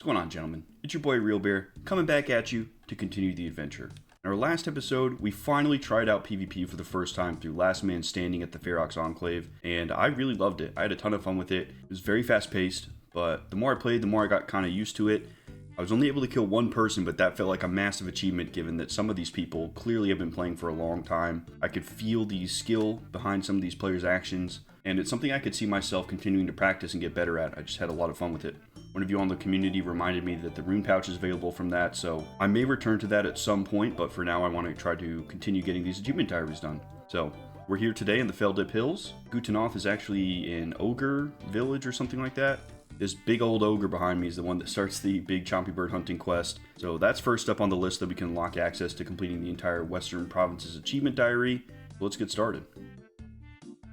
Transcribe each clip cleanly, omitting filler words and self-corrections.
What's going on, gentlemen? It's your boy Real Bear, coming back at you to continue the adventure. In our last episode, we finally tried out PvP for the first time through Last Man Standing at the Ferox Enclave, and I really loved it. I had a ton of fun with it. It was very fast-paced, but the more I played, the more I got kind of used to it. I was only able to kill one person, but that felt like a massive achievement given that some of these people clearly have been playing for a long time. I could feel the skill behind some of these players' actions, and it's something I could see myself continuing to practice and get better at. I just had a lot of fun with it. One of you on the community reminded me that the rune pouch is available from that, so I may return to that at some point, but for now I want to try to continue getting these Achievement Diaries done. So, we're here today in the Feldip Hills. Gu'Tanoth is actually in Ogre Village or something like that. This big old ogre behind me is the one that starts the Big Chompy Bird Hunting quest. So that's first up on the list that we can unlock access to completing the entire Western Province's Achievement Diary. Let's get started.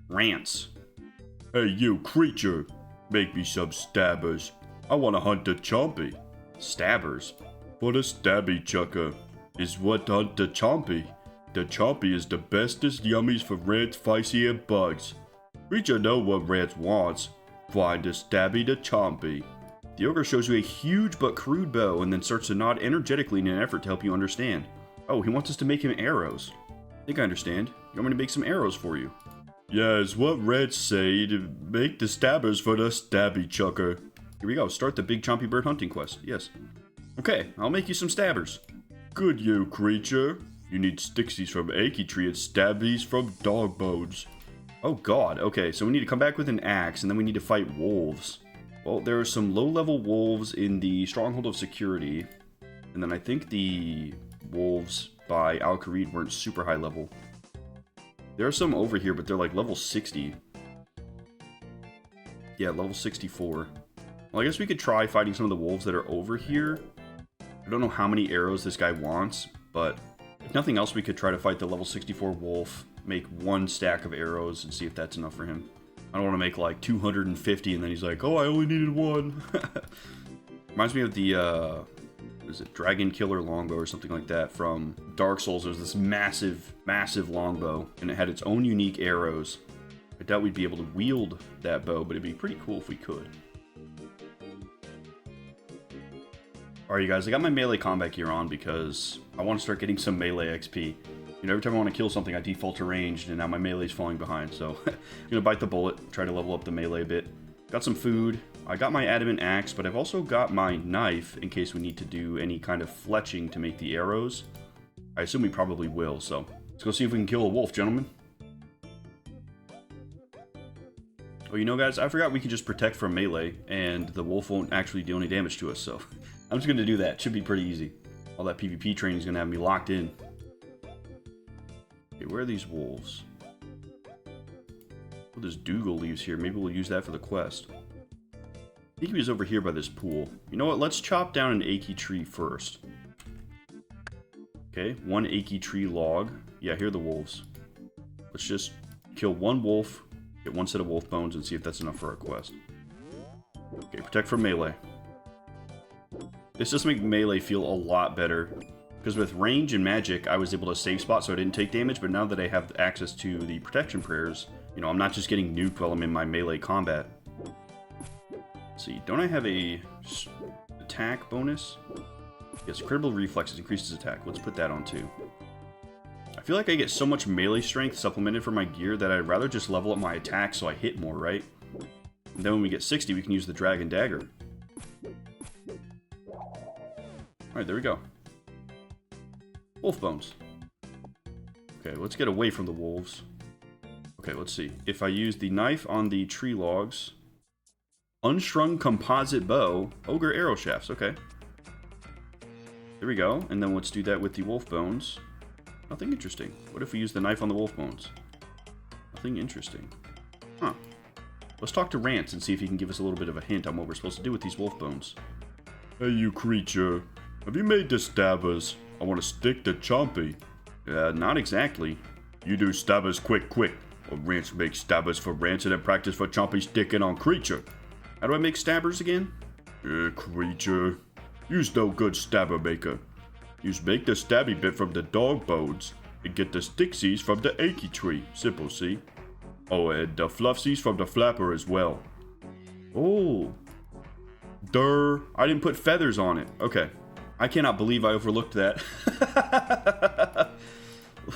Rantz. Hey you creature, make me some stabbers. I wanna hunt the chompy. Stabbers? For the stabby chucker is what hunt the chompy. The chompy is the bestest yummies for Rantz, Feisty, and bugs. Creature know what Rantz wants. Find the stabby the chompy. The ogre shows you a huge but crude bow and then starts to nod energetically in an effort to help you understand. Oh, he wants us to make him arrows. I think I understand. You want me to make some arrows for you? Yeah, it's what Rantz say to make the stabbers for the stabby chucker. Here we go, start the Big Chompy Bird Hunting quest, yes. Okay, I'll make you some stabbers. Good you creature. You need sticksies from achy tree and stabbies from dog bones. Oh god, okay, so we need to come back with an axe and then we need to fight wolves. Well, there are some low-level wolves in the Stronghold of Security, and then I think the wolves by Al-Kharid weren't super high level. There are some over here, but they're like level 60. Yeah, level 64. Well, I guess we could try fighting some of the wolves that are over here. I don't know how many arrows this guy wants, but if nothing else, we could try to fight the level 64 wolf, make one stack of arrows, and see if that's enough for him. I don't want to make like 250, and then he's like, oh, I only needed one. Reminds me of the, is it Dragon Killer Longbow or something like that from Dark Souls. There's this massive, massive longbow, and it had its own unique arrows. I doubt we'd be able to wield that bow, but it'd be pretty cool if we could. Alright you guys, I got my melee combat gear on because I want to start getting some melee XP. You know, every time I want to kill something, I default to ranged, and now my melee's falling behind, so I'm gonna bite the bullet, try to level up the melee a bit. Got some food. I got my adamant axe, but I've also got my knife in case we need to do any kind of fletching to make the arrows. I assume we probably will, so let's go see if we can kill a wolf, gentlemen. Oh, you know guys, I forgot we can just protect from melee, and the wolf won't actually do any damage to us, so I'm just going to do that. Should be pretty easy. All that PvP training is going to have me locked in. Okay, where are these wolves? Oh, there's Dougal leaves here. Maybe we'll use that for the quest. I think he was over here by this pool. You know what? Let's chop down an achy tree first. Okay, one achy tree log. Yeah, here are the wolves. Let's just kill one wolf, get one set of wolf bones, and see if that's enough for our quest. Okay, protect from melee. This does make melee feel a lot better, because with range and magic, I was able to save spot so I didn't take damage, but now that I have access to the protection prayers, you know, I'm not just getting nuked while I'm in my melee combat. Let's see, don't I have a attack bonus? Yes, critical reflexes increases attack. Let's put that on too. I feel like I get so much melee strength supplemented for my gear that I'd rather just level up my attack so I hit more, right? And then when we get 60, we can use the dragon dagger. Alright, there we go. Wolf bones. Okay, let's get away from the wolves. Okay, let's see. If I use the knife on the tree logs... Unstrung composite bow. Ogre arrow shafts, okay. There we go. And then let's do that with the wolf bones. Nothing interesting. What if we use the knife on the wolf bones? Nothing interesting. Huh. Let's talk to Rantz and see if he can give us a little bit of a hint on what we're supposed to do with these wolf bones. Hey you creature, have you made the stabbers? I want to stick the chompy. Not exactly. You do stabbers quick, or Rantz makes stabbers for Rantz and then practice for chompy sticking on creature. How do I make stabbers again? Creature. You's no good stabber maker. You's make the stabby bit from the dog bones and get the sticksies from the achy tree. Simple, see? Oh, and the fluffsies from the flapper as well. Oh. Durr. I didn't put feathers on it. Okay. I cannot believe I overlooked that.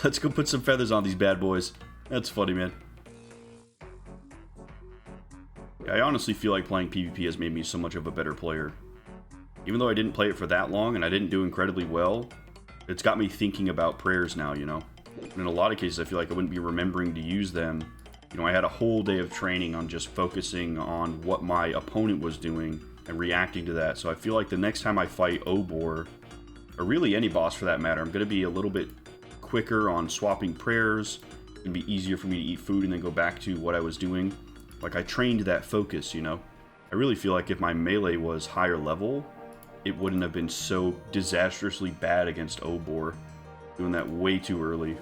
Let's go put some feathers on these bad boys. That's funny, man. I honestly feel like playing PvP has made me so much of a better player. Even though I didn't play it for that long and I didn't do incredibly well, it's got me thinking about prayers now, you know? And in a lot of cases, I feel like I wouldn't be remembering to use them. You know, I had a whole day of training on just focusing on what my opponent was doing and reacting to that. So I feel like the next time I fight Obor, or really any boss for that matter, I'm going to be a little bit quicker on swapping prayers. It's going to be easier for me to eat food and then go back to what I was doing. Like, I trained that focus, you know? I really feel like if my melee was higher level, it wouldn't have been so disastrously bad against Obor. Doing that way too early.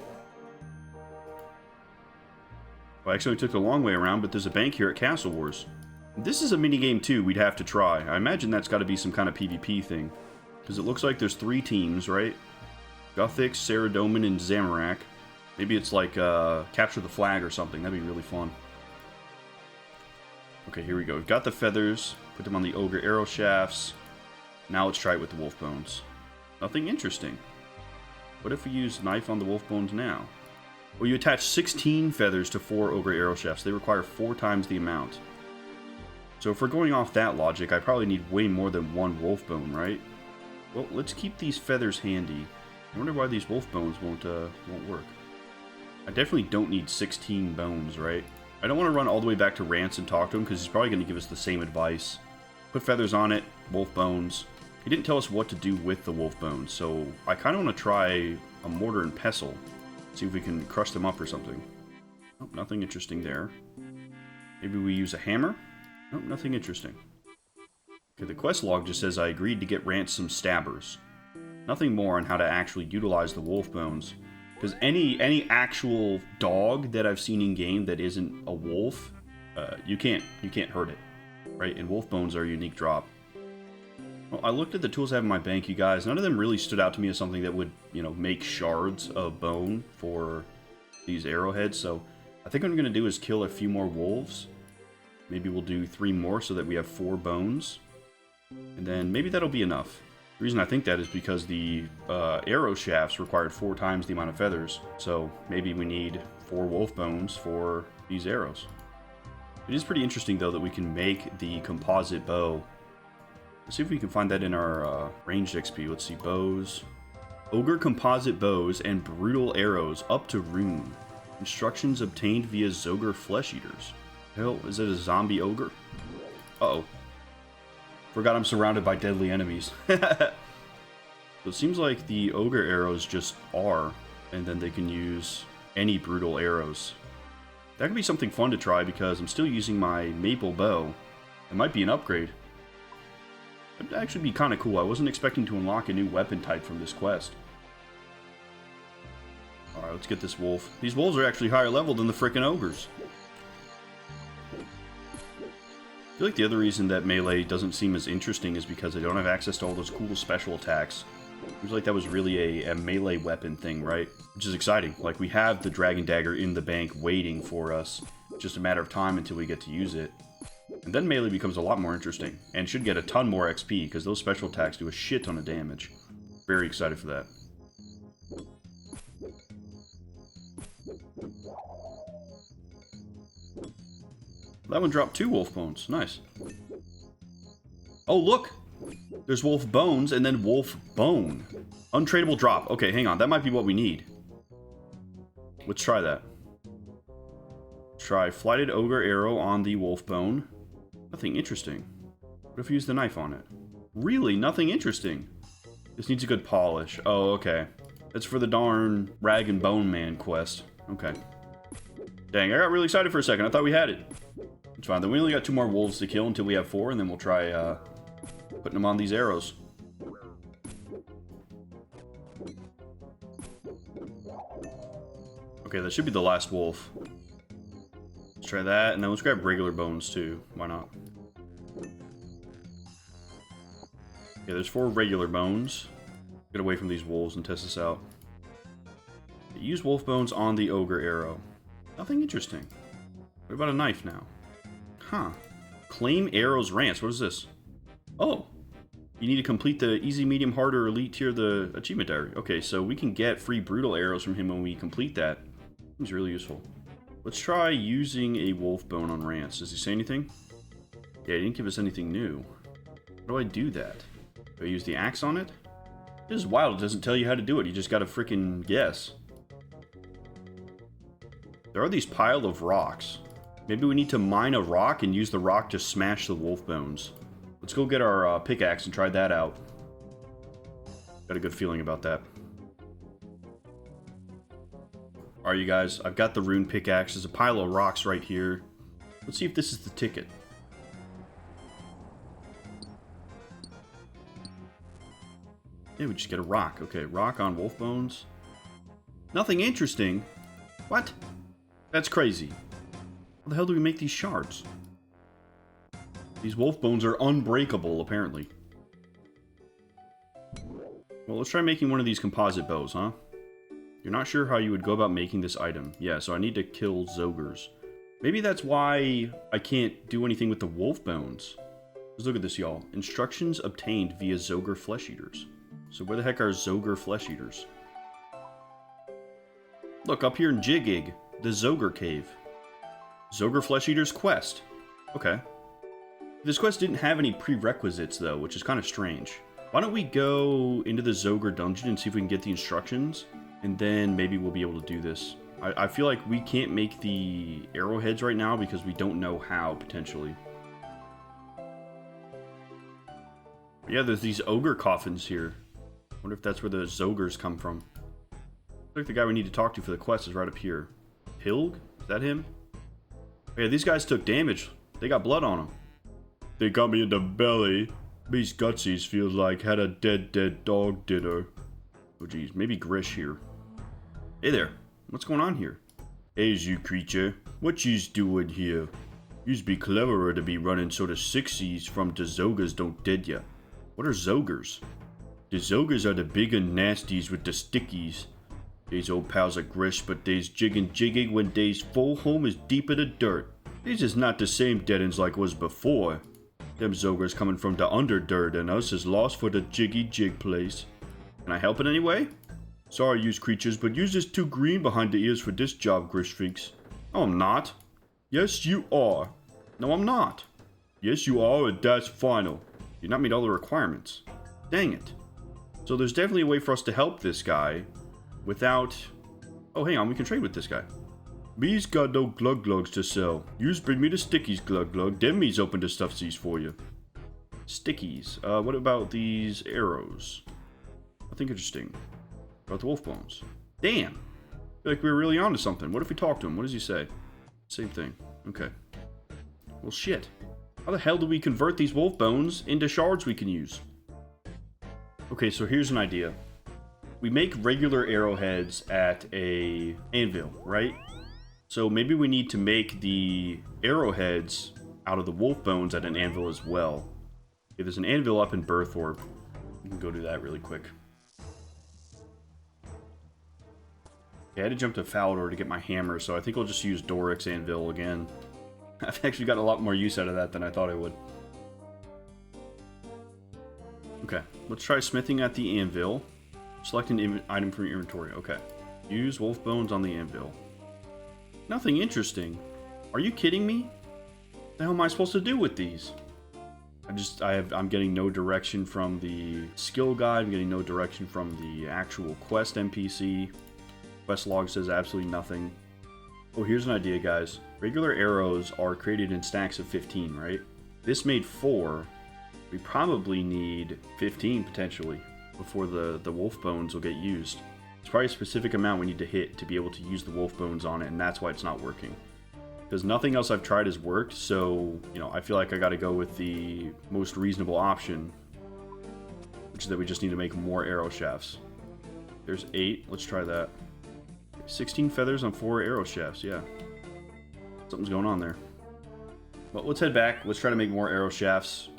Well, I actually took the long way around, but there's a bank here at Castle Wars. This is a minigame too we'd have to try. I imagine that's got to be some kind of PvP thing. Because it looks like there's 3 teams, right? Gothic, Saradomin, and Zamorak. Maybe it's like Capture the Flag or something. That'd be really fun. Okay, here we go. We've got the feathers. Put them on the ogre arrow shafts. Now let's try it with the wolf bones. Nothing interesting. What if we use knife on the wolf bones now? Well, you attach 16 feathers to 4 ogre arrow shafts. They require 4 times the amount. So if we're going off that logic, I probably need way more than 1 wolf bone, right? Well, let's keep these feathers handy. I wonder why these wolf bones won't work. I definitely don't need 16 bones, right? I don't want to run all the way back to Rantz and talk to him because he's probably going to give us the same advice. Put feathers on it, wolf bones. He didn't tell us what to do with the wolf bones, so I kind of want to try a mortar and pestle. See if we can crush them up or something. Oh, nothing interesting there. Maybe we use a hammer? Nope, nothing interesting. Okay, the quest log just says I agreed to get Rantz some stabbers. Nothing more on how to actually utilize the wolf bones. Because any actual dog that I've seen in game that isn't a wolf, you can't hurt it, right? And wolf bones are a unique drop. Well, I looked at the tools I have in my bank, you guys. None of them really stood out to me as something that would, you know, make shards of bone for these arrowheads. So I think what I'm going to do is kill a few more wolves. Maybe we'll do 3 more so that we have 4 bones. And then maybe that'll be enough. The reason I think that is because the arrow shafts required 4 times the amount of feathers. So maybe we need 4 wolf bones for these arrows. It is pretty interesting, though, that we can make the composite bow. Let's see if we can find that in our ranged XP. Let's see, bows. Ogre composite bows and brutal arrows up to rune. Instructions obtained via Zogre flesh eaters. Hell, is it a zombie ogre? Uh-oh. Forgot I'm surrounded by deadly enemies. So it seems like the ogre arrows just are, and then they can use any brutal arrows. That could be something fun to try because I'm still using my maple bow. It might be an upgrade. That'd actually be kind of cool. I wasn't expecting to unlock a new weapon type from this quest. Alright, let's get this wolf. These wolves are actually higher level than the frickin' ogres. I feel like the other reason that melee doesn't seem as interesting is because I don't have access to all those cool special attacks. Seems like that was really a melee weapon thing, right? Which is exciting. Like, we have the dragon dagger in the bank waiting for us. It's just a matter of time until we get to use it. And then melee becomes a lot more interesting, and should get a ton more XP, because those special attacks do a shit ton of damage. Very excited for that. That one dropped 2 wolf bones. Nice. Oh, look! There's wolf bones, and then wolf bone. Untradeable drop. Okay, hang on. That might be what we need. Let's try that. Try flighted ogre arrow on the wolf bone. Nothing interesting. What if we use the knife on it? Really? Nothing interesting. This needs a good polish. Oh, okay. That's for the darn Rag and Bone Man quest. Okay. Dang, I got really excited for a second. I thought we had it. It's fine. Then we only got 2 more wolves to kill until we have 4, and then we'll try putting them on these arrows. Okay, that should be the last wolf. Let's try that, and then let's grab regular bones too. Why not? Okay, there's 4 regular bones. Get away from these wolves and test this out. Use wolf bones on the ogre arrow. Nothing interesting. What about a knife now? Huh. Claim arrows Rantz. What is this? Oh, you need to complete the easy, medium, hard, or elite tier of the Achievement Diary. Okay, so we can get free brutal arrows from him when we complete that. Seems really useful. Let's try using a wolf bone on Rantz. Does he say anything? Yeah, he didn't give us anything new. How do I do that? Do I use the axe on it? This is wild. It doesn't tell you how to do it. You just gotta freaking guess. There are these pile of rocks. Maybe we need to mine a rock and use the rock to smash the wolf bones. Let's go get our pickaxe and try that out. Got a good feeling about that. Alright, you guys. I've got the rune pickaxe. There's a pile of rocks right here. Let's see if this is the ticket. Yeah, we just get a rock. Okay, rock on wolf bones. Nothing interesting. What? That's crazy. How the hell do we make these shards? These wolf bones are unbreakable, apparently. Well, let's try making one of these composite bows, huh? You're not sure how you would go about making this item. Yeah, so I need to kill Zogres. Maybe that's why I can't do anything with the wolf bones. Let's look at this, y'all. Instructions obtained via Zogre flesh eaters. So where the heck are Zogre flesh eaters? Look, up here in Jigig, the Zogre cave. Zogre flesh eaters quest. Okay. This quest didn't have any prerequisites, though, which is kind of strange. Why don't we go into the Zogre dungeon and see if we can get the instructions? And then maybe we'll be able to do this. I feel like we can't make the arrowheads right now because we don't know how, potentially. But yeah, there's these ogre coffins here. Wonder if that's where the Zogres come from. Looks like the guy we need to talk to for the quest is right up here. Pilg? Is that him? Oh, yeah, these guys took damage. They got blood on them. They got me in the belly. These gutsies feels like had a dead dog dinner. Oh geez, maybe Grish here. Hey there, what's going on here? Hey's you creature, what you's doing here? You's be cleverer to be running sort of sixies from the Zogres don't dead ya. What are Zogres? The Zogres are the big and nasties with the stickies. They's old pals of Grish, but they's jigging when they's full home is deep in the dirt. These is not the same deadens like was before. Them Zogres coming from the underdirt and us is lost for the jiggy jig place. Can I help in any way? Sorry, yous creatures, but yous is too green behind the ears for this job, Grishfinks. No, I'm not. Yes, you are. No, I'm not. Yes, you are, and that's final. You've not meet all the requirements. Dang it. So there's definitely a way for us to help this guy without... Oh, hang on, we can trade with this guy. Me's got no glug glugs to sell. Yous bring me the stickies glug glug, then me's open to stuffsies for you. Stickies. What about these arrows? Nothing interesting. About the wolf bones. Damn! I feel like we were really onto something. What if we talk to him? What does he say? Same thing. Okay. Well, shit. How the hell do we convert these wolf bones into shards we can use? Okay, so here's an idea. We make regular arrowheads at a anvil, right? So maybe we need to make the arrowheads out of the wolf bones at an anvil as well. Okay, there's an anvil up in Berthorpe. We can go do that really quick. Okay, I had to jump to Falador to get my hammer, so I think I'll just use Doric's anvil again. I've actually got a lot more use out of that than I thought I would. Okay, let's try smithing at the anvil. Select an item from your inventory. Okay. Use wolf bones on the anvil. Nothing interesting. Are you kidding me? What the hell am I supposed to do with these? I'm getting no direction from the skill guide. I'm getting no direction from the actual quest NPC. Quest log says absolutely nothing. Oh, here's an idea, guys. Regular arrows are created in stacks of 15, right? This made 4. We probably need 15 potentially before the wolf bones will get used. It's probably a specific amount we need to hit to be able to use the wolf bones on it, and that's why it's not working. Because nothing else I've tried has worked, so, you know, I feel like I gotta go with the most reasonable option, which is that we just need to make more arrow shafts. There's 8, let's try that. 16 feathers on 4 arrow shafts, yeah. Something's going on there. Well, let's head back, let's try to make more arrow shafts.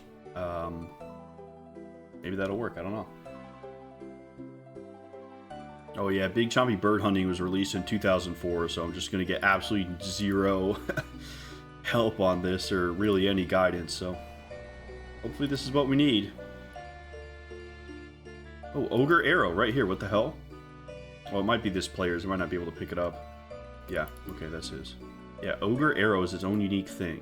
Maybe that'll work, I don't know. Oh yeah, Big Chompy Bird Hunting was released in 2004, so I'm just going to get absolutely zero help on this, or really any guidance, so Hopefully this is what we need. Oh, ogre arrow right here. What the hell? Well, it might be this player's. I might not be able to pick it up. Yeah, okay, that's his. Yeah, ogre arrow is its own unique thing.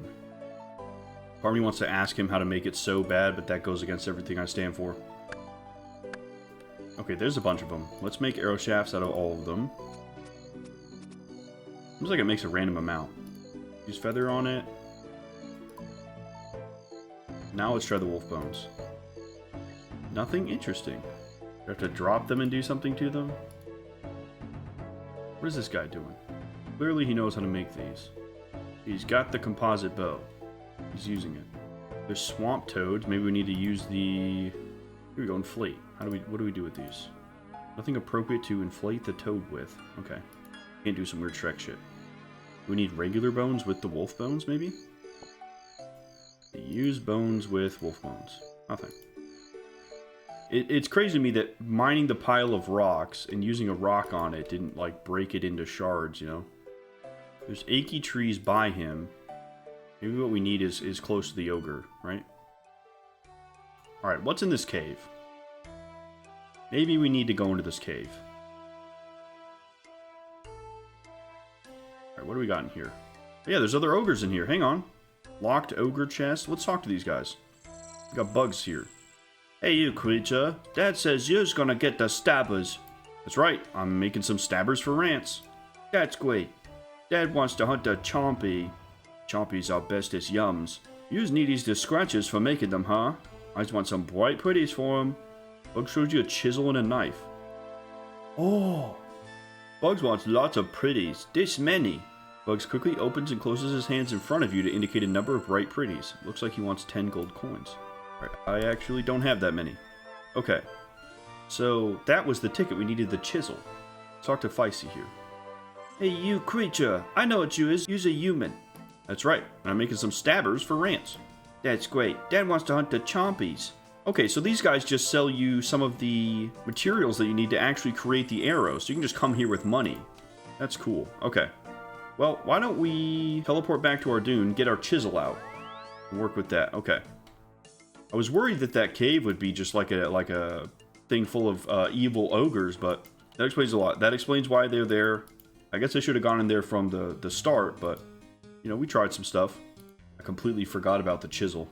Part of me wants to ask him how to make it so bad, but that goes against everything I stand for. Okay, there's a bunch of them. Let's make arrow shafts out of all of them. Seems like it makes a random amount. Use feather on it. Now let's try the wolf bones. Nothing interesting. You have to drop them and do something to them? What is this guy doing? Clearly he knows how to make these. He's got the composite bow. He's using it. There's swamp toads. Maybe we need to use the... Here we go, inflate. What do we do with these? Nothing appropriate to inflate the toad with. Okay. Can't do some weird Shrek shit. We need regular bones with the wolf bones, maybe? Use bones with wolf bones. Nothing. It's crazy to me that mining the pile of rocks and using a rock on it didn't, like, break it into shards, you know? There's achy trees by him. Maybe what we need is close to the ogre, right? Alright, what's in this cave? Maybe we need to go into this cave. Alright, what do we got in here? Oh, yeah, there's other ogres in here. Hang on. Locked ogre chest. Let's talk to these guys. We got bugs here. Hey, you creature. Dad says you're gonna get the stabbers. That's right. I'm making some stabbers for Rantz. That's great. Dad wants to hunt a Chompy. Chompy's our bestest yums. Use needies to scratches for making them, huh? I just want some bright pretties for him. Bugs showed you a chisel and a knife. Oh! Bugs wants lots of pretties. This many. Bugs quickly opens and closes his hands in front of you to indicate a number of bright pretties. Looks like he wants 10 gold coins. Alright, I actually don't have that many. Okay. So, that was the ticket. We needed the chisel. Let's talk to Feisty here. Hey, you creature. I know what you is. You's a human. That's right. And I'm making some stabbers for Rantz. That's great. Dad wants to hunt the Chompies. Okay, so these guys just sell you some of the materials that you need to actually create the arrows. So you can just come here with money. That's cool. Okay. Well, why don't we teleport back to our dune, get our chisel out, and work with that. Okay. I was worried that that cave would be just like a thing full of evil ogres, but that explains a lot. That explains why they're there. I guess I should have gone in there from the start, but, you know, we tried some stuff. I completely forgot about the chisel.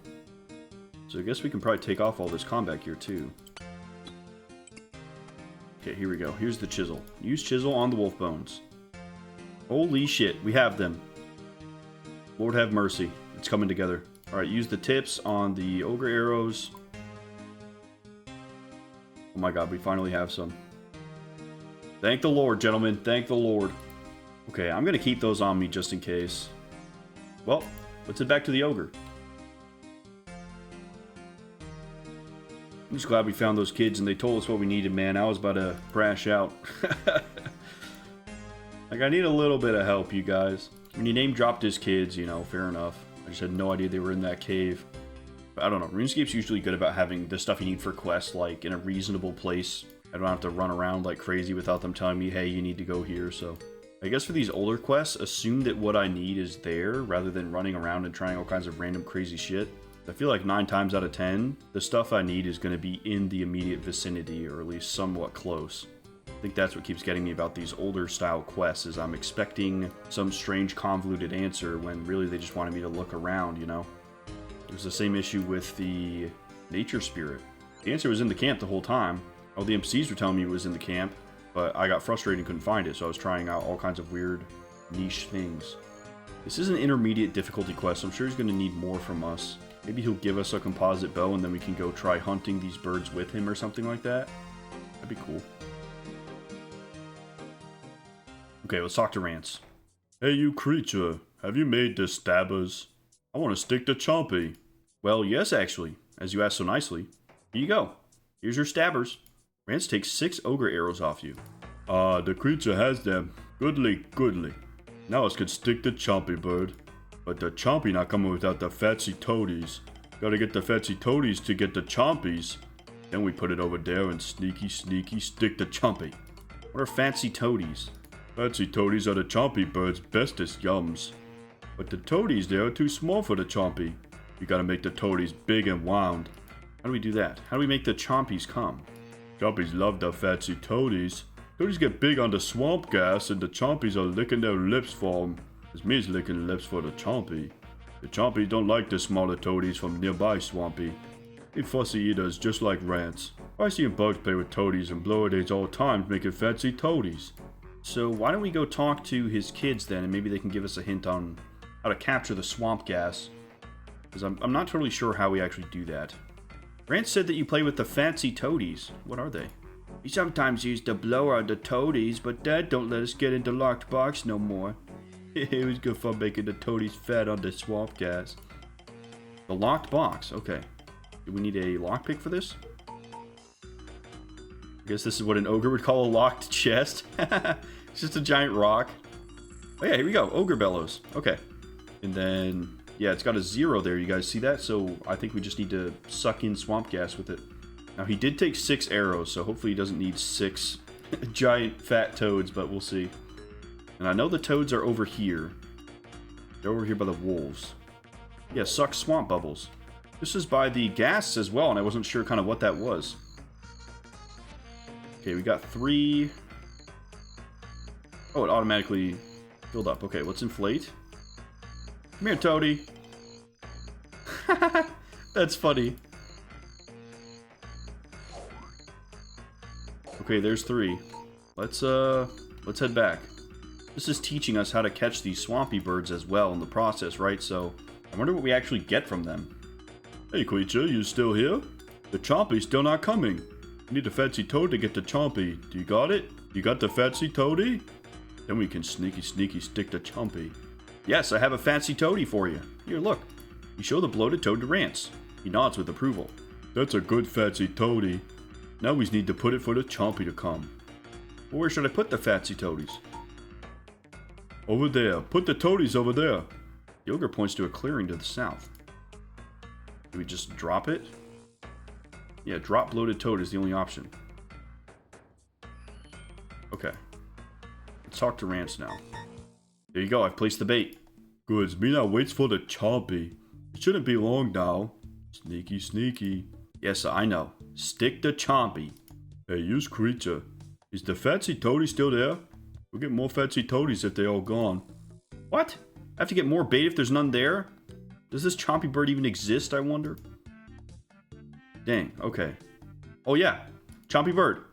So I guess we can probably take off all this combat gear, too. Okay, here we go. Here's the chisel. Use chisel on the wolf bones. Holy shit, we have them. Lord have mercy. It's coming together. Alright, use the tips on the ogre arrows. Oh my god, we finally have some. Thank the Lord, gentlemen. Thank the Lord. Okay, I'm going to keep those on me just in case. Well, let's head back to the ogre. I'm just glad we found those kids and they told us what we needed, man. I was about to crash out. Like, I need a little bit of help, you guys. When you name dropped his kids, you know, fair enough. I just had no idea they were in that cave. But I don't know. RuneScape's usually good about having the stuff you need for quests, like, in a reasonable place. I don't have to run around like crazy without them telling me, hey, you need to go here, so... I guess for these older quests, assume that what I need is there, rather than running around and trying all kinds of random crazy shit. I feel like 9 times out of 10, the stuff I need is going to be in the immediate vicinity, or at least somewhat close. I think that's what keeps getting me about these older style quests, is I'm expecting some strange convoluted answer when really they just wanted me to look around, you know? It was the same issue with the nature spirit. The answer was in the camp the whole time. All the NPCs were telling me it was in the camp, but I got frustrated and couldn't find it, so I was trying out all kinds of weird niche things. This is an intermediate difficulty quest, so I'm sure he's going to need more from us. Maybe he'll give us a composite bow and then we can go try hunting these birds with him or something like that. That'd be cool. Okay, let's talk to Rantz. Hey, you creature. Have you made the stabbers? I want to stick to Chompy. Well, yes, actually. As you asked so nicely. Here you go. Here's your stabbers. Rantz takes 6 ogre arrows off you. The creature has them. Goodly, goodly. Now us could stick to Chompy Bird. But the Chompy not coming without the fancy toadies. Gotta get the fancy toadies to get the Chompies. Then we put it over there and sneaky stick to Chompy. What are fancy toadies? Fancy toadies are the Chompy Bird's bestest yums. But the toadies there are too small for the Chompy. You gotta make the toadies big and wound. How do we do that? How do we make the chompies come? Chompies love the fancy toadies. Toadies get big on the swamp gas and the chompies are licking their lips for them. This means licking lips for the chompy. The chompy don't like the smaller toadies from nearby swampy. They fussy eaters just like Rantz. I see bugs play with toadies and blow days all times making fancy toadies. So why don't we go talk to his kids then, and maybe they can give us a hint on how to capture the swamp gas. Because I'm not totally sure how we actually do that. Rantz said that you play with the fancy toadies. What are they? We sometimes use the blower on the toadies, but Dad don't let us get into locked box no more. It was good fun making the toadies fat on the swamp gas. The locked box, okay. Do we need a lockpick for this? I guess this is what an ogre would call a locked chest. It's just a giant rock. Oh yeah, here we go. Ogre bellows. Okay. And then, yeah, it's got a 0 there. You guys see that? So I think we just need to suck in swamp gas with it. Now, he did take 6 arrows, so hopefully he doesn't need 6 giant fat toads, but we'll see. And I know the toads are over here. They're over here by the wolves. Yeah, suck swamp bubbles. This is by the gas as well, and I wasn't sure kind of what that was. Okay, we got 3. Oh, it automatically filled up. Okay, let's inflate. Come here, Toady. That's funny. Okay, there's 3. Let's head back. This is teaching us how to catch these swampy birds as well in the process, right? So, I wonder what we actually get from them. Hey, creature, you still here? The chompy's still not coming. You need a fancy toad to get the chompy. Do you got it? You got the fancy toady? Then we can sneaky stick the chompy. Yes, I have a fancy toady for you. Here, look. You show the bloated toad to Rantz. He nods with approval. That's a good fancy toady. Now we need to put it for the chompy to come. Well, where should I put the fancy toadies? Over there. Put the toadies over there. The ogre points to a clearing to the south. Do we just drop it? Yeah, drop bloated toad is the only option. Okay. Let's talk to Rantz now. There you go, I've placed the bait. Good, me now waits for the chompy. It shouldn't be long now. Sneaky. Yes, I know. Stick the chompy. Hey, use creature. Is the fancy toady still there? We'll get more fancy toadies if they're all gone. What? I have to get more bait if there's none there? Does this chompy bird even exist, I wonder? Dang, okay. Oh yeah, chompy bird.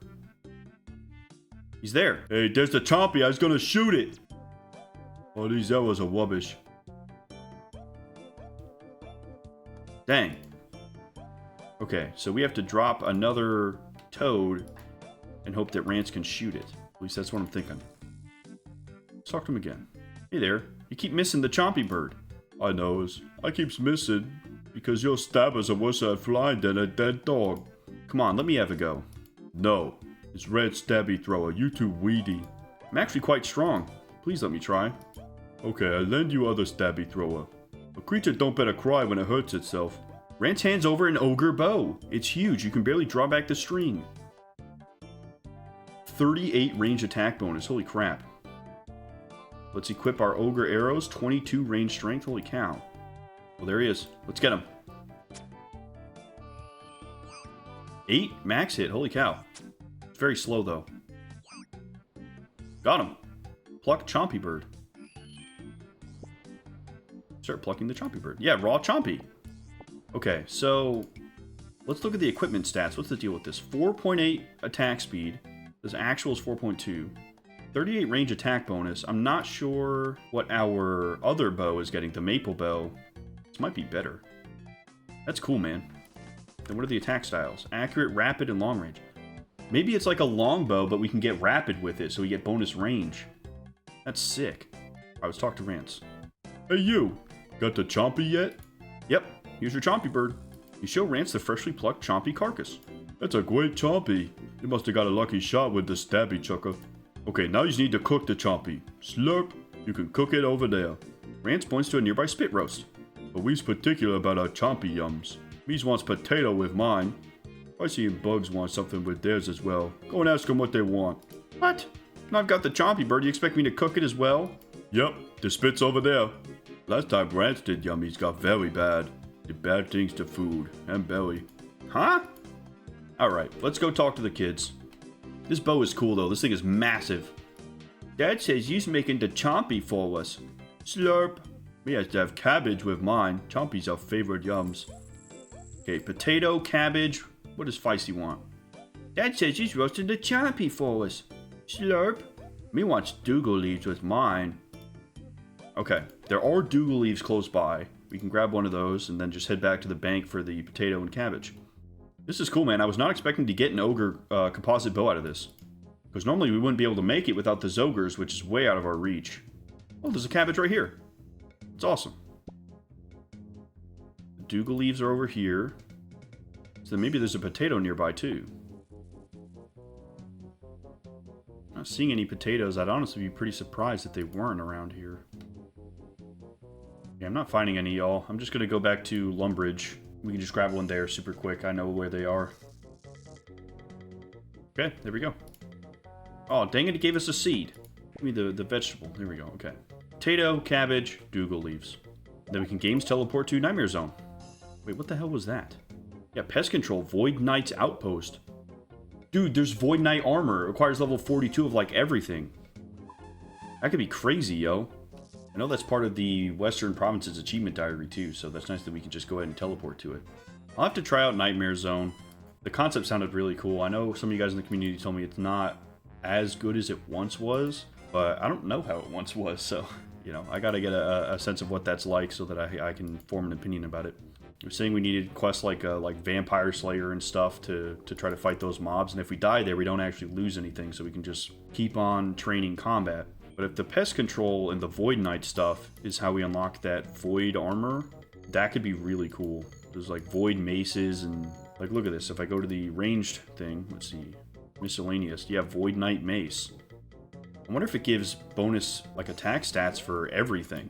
He's there. Hey, there's the chompy. I was gonna shoot it. Oh, these arrows are rubbish. Dang. Okay, so we have to drop another toad and hope that Rantz can shoot it. At least that's what I'm thinking. Let's talk to him again. Hey there, you keep missing the chompy bird. I knows. I keeps missing because your stabbers are worse at flying than a dead dog. Come on, let me have a go. No, it's red stabby thrower. You too weedy. I'm actually quite strong. Please let me try. Okay, I'll lend you other stabby thrower. A creature don't better cry when it hurts itself. Rantz hands over an ogre bow. It's huge. You can barely draw back the string. 38 range attack bonus. Holy crap. Let's equip our ogre arrows. 22 range strength. Holy cow. Well, there he is. Let's get him. 8 max hit. Holy cow. It's very slow, though. Got him. Pluck chompy bird. Start plucking the chompy bird. Yeah, raw chompy. Okay, so let's look at the equipment stats. What's the deal with this? 4.8 attack speed. This actual is 4.2. 38 range attack bonus. I'm not sure what our other bow is getting. The maple bow. This might be better. That's cool, man. Then what are the attack styles? Accurate, rapid, and long range. Maybe it's like a long bow, but we can get rapid with it, so we get bonus range. That's sick. Alright, let's talk to Rantz. Hey you! Got the chompy yet? Yep. Here's your chompy bird. You show Rantz the freshly plucked chompy carcass. That's a great chompy. You must have got a lucky shot with the stabby chucker. Okay, now you just need to cook the chompy. Slurp. You can cook it over there. Rantz points to a nearby spit roast. But we's particular about our chompy yums. Me's wants potato with mine. I see bugs want something with theirs as well. Go and ask them what they want. What? Now I've got the chompy bird. You expect me to cook it as well? Yep, the spit's over there. Last time Rantz did yummies got very bad. The bad things to food and belly. Huh? Alright, let's go talk to the kids. This bow is cool though. This thing is massive. Dad says he's making the chompy for us. Slurp. We have to have cabbage with mine. Chompy's our favorite yums. Okay, potato, cabbage. What does Feisty want? Dad says he's roasting the chompy for us. Slurp. Me wants dougal leaves with mine. Okay, there are dougal leaves close by. We can grab one of those and then just head back to the bank for the potato and cabbage. This is cool, man. I was not expecting to get an ogre composite bow out of this. Because normally we wouldn't be able to make it without the ogres, which is way out of our reach. Oh, there's a cabbage right here. It's awesome. The dougal leaves are over here. So maybe there's a potato nearby too. Not seeing any potatoes. I'd honestly be pretty surprised if they weren't around here. Yeah, I'm not finding any, y'all. I'm just going to go back to Lumbridge. We can just grab one there super quick. I know where they are. Okay, there we go. Oh, dang it, it gave us a seed. Give me the vegetable. There we go, okay. Potato, cabbage, dougal leaves. Then we can games teleport to Nightmare Zone. Wait, what the hell was that? Yeah, pest control, Void Knight's Outpost. Dude, there's Void Knight armor. It requires level 42 of, like, everything. That could be crazy, yo. I know that's part of the Western Province's Achievement Diary, too, so that's nice that we can just go ahead and teleport to it. I'll have to try out Nightmare Zone. The concept sounded really cool. I know some of you guys in the community told me it's not as good as it once was, but I don't know how it once was, so, you know, I gotta get a sense of what that's like so that I can form an opinion about it. You're saying we needed quests like Vampire Slayer and stuff to try to fight those mobs, and if we die there, we don't actually lose anything, so we can just keep on training combat. But if the pest control and the Void Knight stuff is how we unlock that Void armor, that could be really cool. There's like Void maces and, like, look at this. If I go to the ranged thing, let's see, miscellaneous, yeah, Void Knight mace. I wonder if it gives bonus, like, attack stats for everything.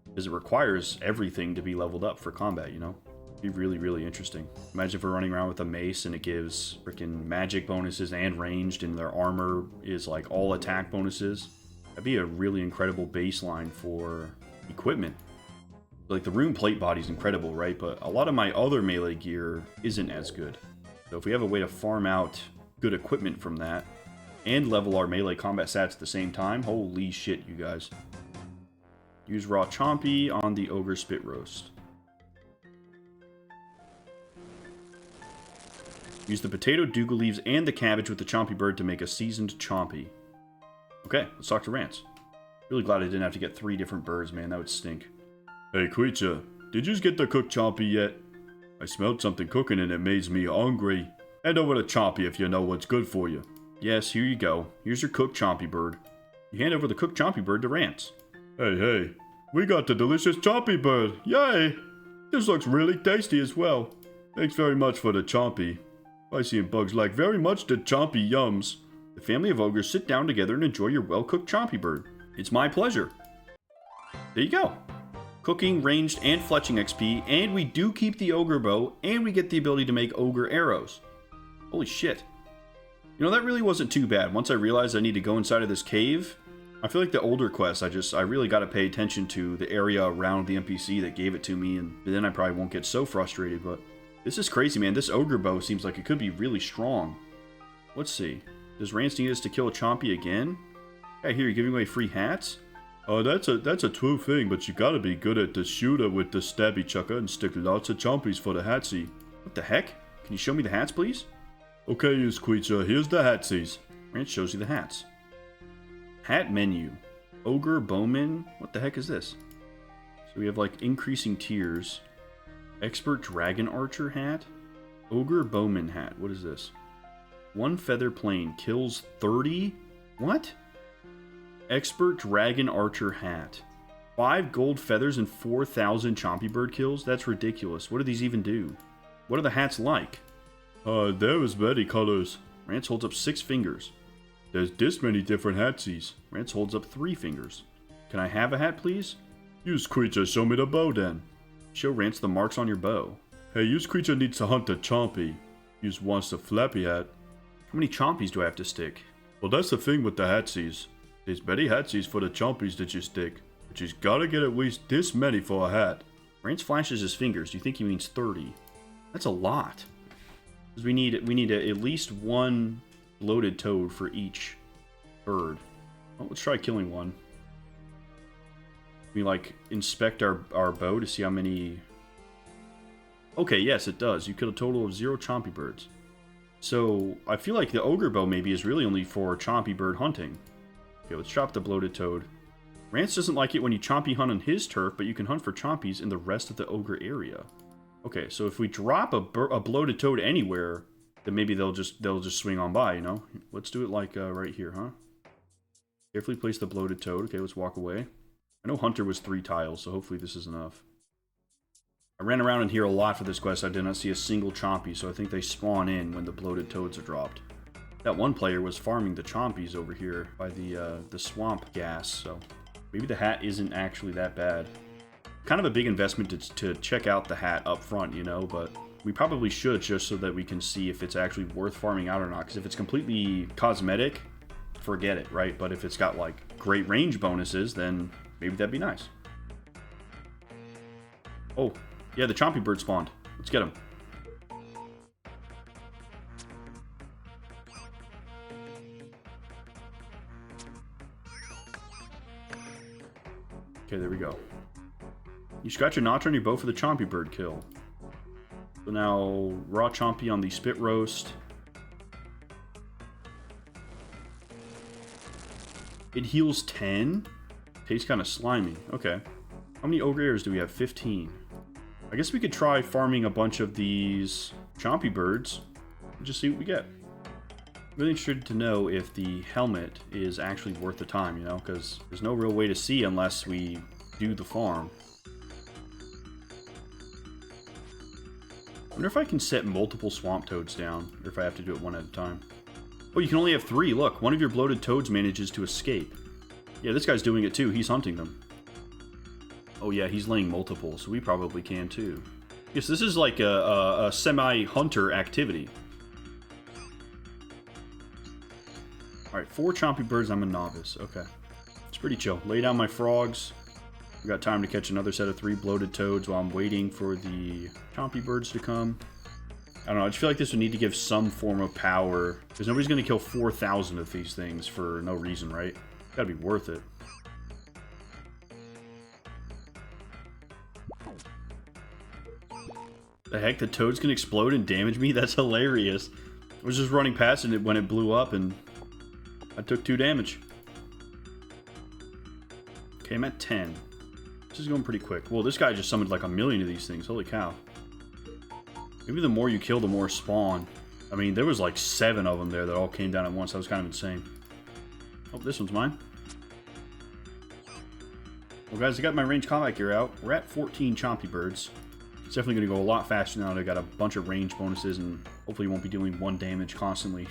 Because it requires everything to be leveled up for combat, you know? It'd be really, really interesting. Imagine if we're running around with a mace and it gives freaking magic bonuses and ranged, and their armor is like all attack bonuses. That'd be a really incredible baseline for equipment. Like, the rune plate body's incredible, right? But a lot of my other melee gear isn't as good. So if we have a way to farm out good equipment from that and level our melee combat stats at the same time, holy shit, you guys. Use raw chompy on the ogre spit roast. Use the potato, dougal leaves, and the cabbage with the chompy bird to make a seasoned chompy. Okay, let's talk to Rantz. Really glad I didn't have to get 3 different birds, man. That would stink. Hey, creature, did you get the cooked chompy yet? I smelled something cooking and it makes me hungry. Hand over the chompy if you know what's good for you. Yes, here you go. Here's your cooked chompy bird. You hand over the cooked chompy bird to Rantz. Hey, we got the delicious chompy bird. Yay! This looks really tasty as well. Thanks very much for the chompy. Spicy and bugs like very much the chompy yums. The family of ogres sit down together and enjoy your well-cooked chompy bird. It's my pleasure. There you go. Cooking, ranged, and fletching XP, and we do keep the ogre bow, and we get the ability to make ogre arrows. Holy shit. You know, that really wasn't too bad. Once I realized I need to go inside of this cave, I feel like the older quests, I really got to pay attention to the area around the NPC that gave it to me, and then I probably won't get so frustrated, but this is crazy, man. This ogre bow seems like it could be really strong. Let's see. Does Rantz need us to kill a chompy again? Yeah, here, you're giving away free hats? Oh, that's a true thing, but you gotta be good at the shooter with the stabby chucker and stick lots of chompies for the hatsy. What the heck? Can you show me the hats, please? Okay, you creature, here's the hatsies. Rantz shows you the hats. Hat menu. Ogre Bowman. What the heck is this? So we have, like, increasing tiers. Expert Dragon Archer hat. Ogre Bowman hat. What is this? 1 feather plane kills 30? What? Expert Dragon Archer hat. 5 gold feathers and 4,000 chompy bird kills? That's ridiculous. What do these even do? What are the hats like? There is many colors. Rantz holds up 6 fingers. There's this many different hatsies. Rantz holds up 3 fingers. Can I have a hat, please? Use creature, show me the bow then. Show Rantz the marks on your bow. Hey, use creature needs to hunt the chompy. Use wants the flappy hat. How many chompies do I have to stick? Well, that's the thing with the hatsies. There's many hatsies for the chompies that you stick, but you gotta get at least this many for a hat. Rantz flashes his fingers. Do you think he means 30? That's a lot. Because we need at least one bloated toad for each bird. Well, let's try killing one. We like inspect our bow to see how many. Okay, yes, it does. You killed a total of 0 chompy birds. So I feel like the ogre bow maybe is really only for chompy bird hunting. Okay, let's drop the bloated toad. Rantz doesn't like it when you chompy hunt on his turf, but you can hunt for chompies in the rest of the ogre area. Okay, so if we drop a bloated toad anywhere, then maybe they'll just swing on by, you know? Let's do it like right here, huh? Carefully place the bloated toad. Okay, let's walk away. I know hunter was 3 tiles, so hopefully this is enough. I ran around in here a lot for this quest. I did not see a single chompy, so I think they spawn in when the bloated toads are dropped. That one player was farming the chompies over here by the swamp gas, so maybe the hat isn't actually that bad. Kind of a big investment to check out the hat up front, you know, but we probably should just so that we can see if it's actually worth farming out or not. Because if it's completely cosmetic, forget it, right? But if it's got like great range bonuses, then maybe that'd be nice. Oh, yeah, the chompy bird spawned. Let's get him. Okay, there we go. You scratch a notch on your bow for the chompy bird kill. So now, raw chompy on the spit roast. It heals 10? Tastes kind of slimy. Okay. How many ogre ears do we have? 15. I guess we could try farming a bunch of these chompy birds and just see what we get. Really interested to know if the helmet is actually worth the time, you know, because there's no real way to see unless we do the farm. I wonder if I can set multiple swamp toads down, or if I have to do it one at a time. Oh, you can only have 3. Look, one of your bloated toads manages to escape. Yeah, this guy's doing it too. He's hunting them. Oh yeah, he's laying multiple, so we probably can too. Yes, this is like a semi-hunter activity. Alright, 4 chompy birds, I'm a novice. Okay. It's pretty chill. Lay down my frogs. We got time to catch another set of 3 bloated toads while I'm waiting for the chompy birds to come. I don't know, I just feel like this would need to give some form of power. Because nobody's going to kill 4,000 of these things for no reason, right? Gotta be worth it. The heck, the toads can explode and damage me? That's hilarious. I was just running past it when it blew up and I took 2 damage. Okay, I'm at 10. This is going pretty quick. Well, this guy just summoned like a million of these things. Holy cow. Maybe the more you kill, the more spawn. I mean, there was like 7 of them there that all came down at once. That was kind of insane. Oh, this one's mine. Well, guys, I got my range combat gear out. We're at 14 chompy birds. It's definitely going to go a lot faster now that I got a bunch of range bonuses and hopefully won't be doing 1 damage constantly.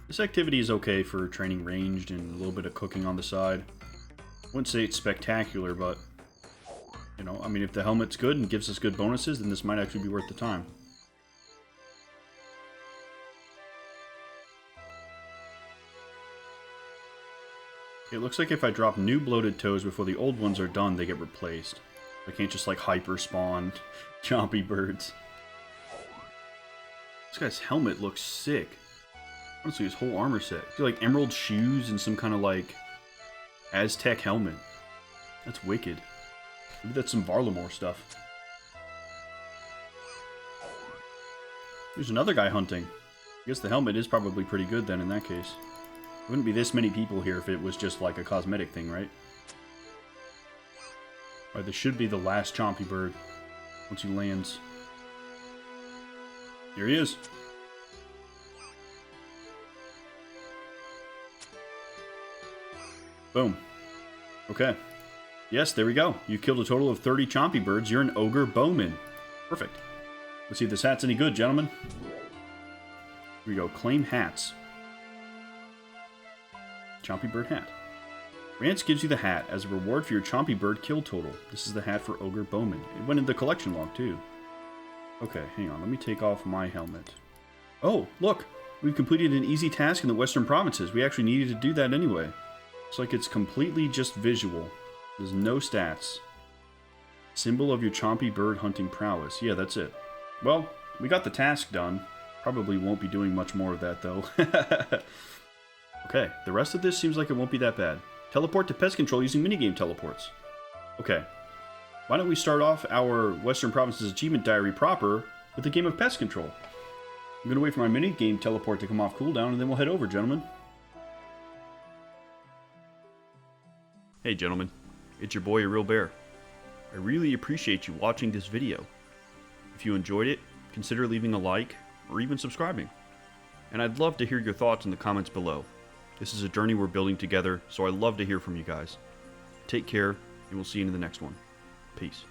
This activity is okay for training ranged and a little bit of cooking on the side. I wouldn't say it's spectacular, but, you know, I mean, if the helmet's good and gives us good bonuses, then this might actually be worth the time. It looks like if I drop new bloated toads before the old ones are done, they get replaced. I can't just, like, hyper spawn chompy birds. This guy's helmet looks sick. Honestly, his whole armor set. I feel like emerald shoes and some kind of, like, Aztec helmet. That's wicked. Maybe that's some Varlamore stuff. There's another guy hunting. I guess the helmet is probably pretty good then in that case. There wouldn't be this many people here if it was just like a cosmetic thing, right? Alright, this should be the last chompy bird once he lands. Here he is. Boom. Okay. Yes, there we go. You killed a total of 30 chompy birds. You're an ogre bowman. Perfect. Let's see if this hat's any good, gentlemen. Here we go. Claim hats. Chompy bird hat. Rantz gives you the hat as a reward for your chompy bird kill total. This is the hat for ogre bowman. It went in the collection log too. Okay, hang on. Let me take off my helmet. Oh, look! We've completed an easy task in the Western Provinces. We actually needed to do that anyway. It's like it's completely just visual. There's no stats. Symbol of your Chompy Bird Hunting prowess. Yeah, that's it. Well, we got the task done. Probably won't be doing much more of that, though. Okay, the rest of this seems like it won't be that bad. Teleport to pest control using minigame teleports. Okay. Why don't we start off our Western Provinces Achievement Diary proper with a game of pest control. I'm going to wait for my minigame teleport to come off cooldown, and then we'll head over, gentlemen. Hey, gentlemen. It's your boy, A Real Bear. I really appreciate you watching this video. If you enjoyed it, consider leaving a like, or even subscribing. And I'd love to hear your thoughts in the comments below. This is a journey we're building together, so I love to hear from you guys. Take care, and we'll see you in the next one. Peace.